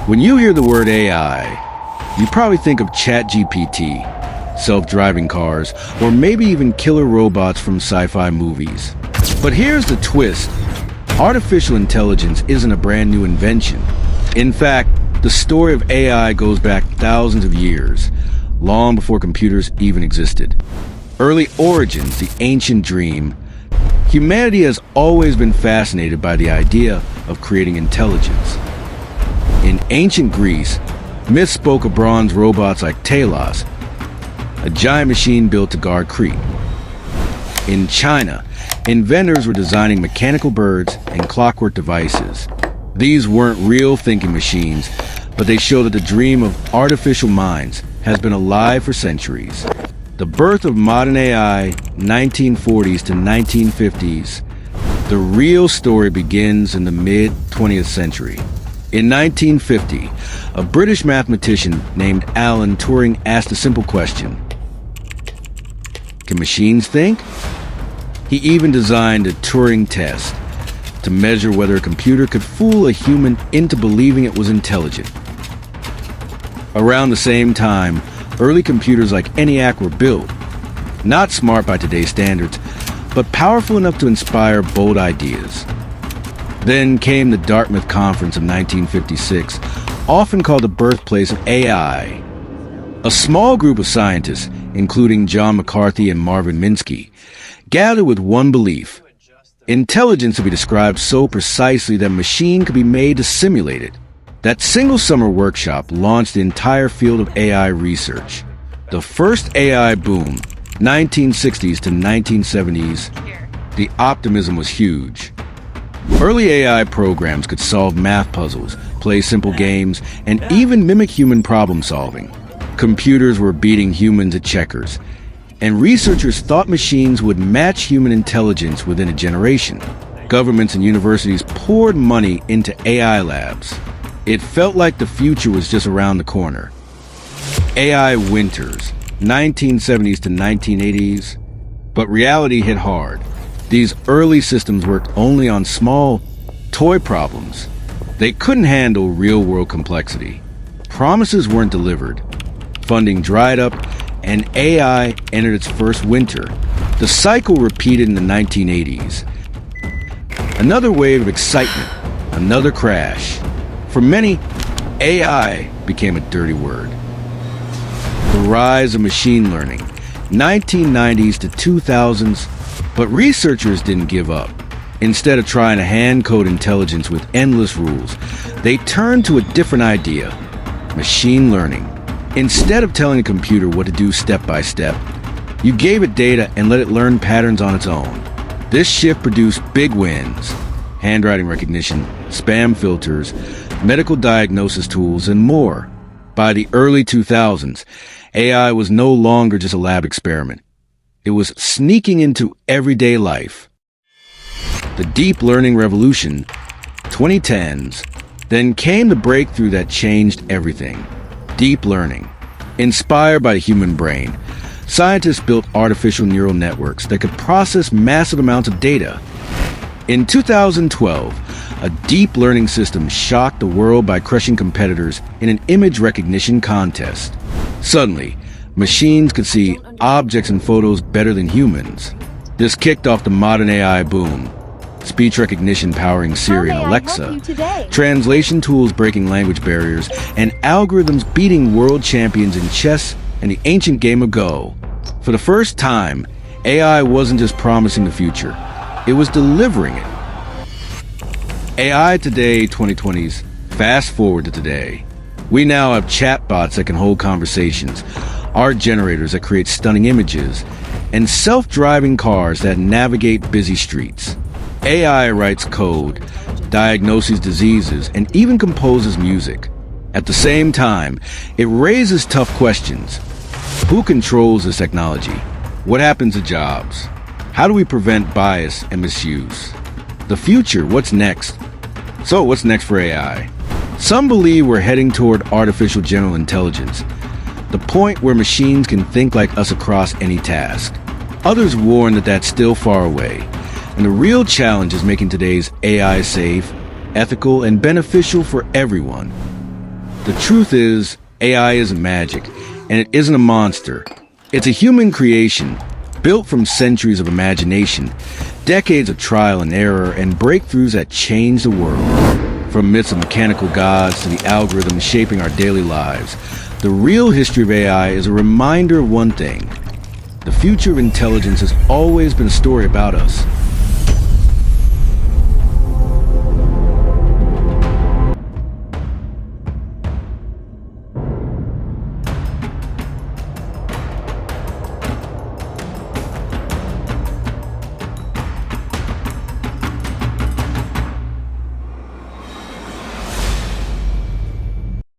When you hear the word AI, you probably think of ChatGPT, self-driving cars, or maybe even killer robots from sci-fi movies. But here's the twist. Artificial intelligence isn't a brand new invention. In fact, the story of AI goes back thousands of years, long before computers even existed. Early origins, the ancient dream. Humanity has always been fascinated by the idea of creating intelligence. In ancient Greece, myths spoke of bronze robots like Talos, a giant machine built to guard Crete. In China, inventors were designing mechanical birds and clockwork devices. These weren't real thinking machines, but they show that the dream of artificial minds has been alive for centuries. The birth of modern AI, 1940s to 1950s. The real story begins in the mid-20th century. In 1950, a British mathematician named Alan Turing asked a simple question. Can machines think? He even designed a Turing test to measure whether a computer could fool a human into believing it was intelligent. Around the same time, early computers like ENIAC were built. Not smart by today's standards, but powerful enough to inspire bold ideas. Then came the Dartmouth Conference of 1956, often called the birthplace of AI. A small group of scientists, including John McCarthy and Marvin Minsky, gathered with one belief. Intelligence could be described so precisely that a machine could be made to simulate it. That single summer workshop launched the entire field of AI research. The first AI boom, 1960s to 1970s, the optimism was huge. Early AI programs could solve math puzzles, play simple games, and even mimic human problem solving. Computers were beating humans at checkers, and researchers thought machines would match human intelligence within a generation. Governments and universities poured money into AI labs. It felt like the future was just around the corner. AI winters, 1970s to 1980s, but reality hit hard. These early systems worked only on small, toy problems. They couldn't handle real-world complexity. Promises weren't delivered. Funding dried up, and AI entered its first winter. The cycle repeated in the 1980s. Another wave of excitement, another crash. For many, AI became a dirty word. The rise of machine learning, 1990s to 2000s, but researchers didn't give up. Instead of trying to hand-code intelligence with endless rules, they turned to a different idea, machine learning. Instead of telling a computer what to do step by step, you gave it data and let it learn patterns on its own. This shift produced big wins: handwriting recognition, spam filters, medical diagnosis tools, and more. By the early 2000s, AI was no longer just a lab experiment. It was sneaking into everyday life. The deep learning revolution, 2010s, then came the breakthrough that changed everything. Deep learning. Inspired by the human brain, scientists built artificial neural networks that could process massive amounts of data. In 2012, a deep learning system shocked the world by crushing competitors in an image recognition contest. Suddenly, machines could see objects and photos better than humans. This kicked off the modern AI boom. Speech recognition powering Siri and Alexa, translation tools breaking language barriers, and algorithms beating world champions in chess and the ancient game of Go. For the first time, AI wasn't just promising the future, it was delivering it. AI today, 2020s, fast forward to today. We now have chatbots that can hold conversations, art generators that create stunning images, and self-driving cars that navigate busy streets. AI writes code, diagnoses diseases, and even composes music. At the same time, it raises tough questions. Who controls this technology? What happens to jobs? How do we prevent bias and misuse? The future, what's next? So what's next for AI? Some believe we're heading toward artificial general intelligence, the point where machines can think like us across any task. Others warn that that's still far away, and the real challenge is making today's AI safe, ethical, and beneficial for everyone. The truth is, AI isn't magic, and it isn't a monster. It's a human creation, built from centuries of imagination, decades of trial and error, and breakthroughs that change the world. From myths of mechanical gods to the algorithms shaping our daily lives, the real history of AI is a reminder of one thing. The future of intelligence has always been a story about us.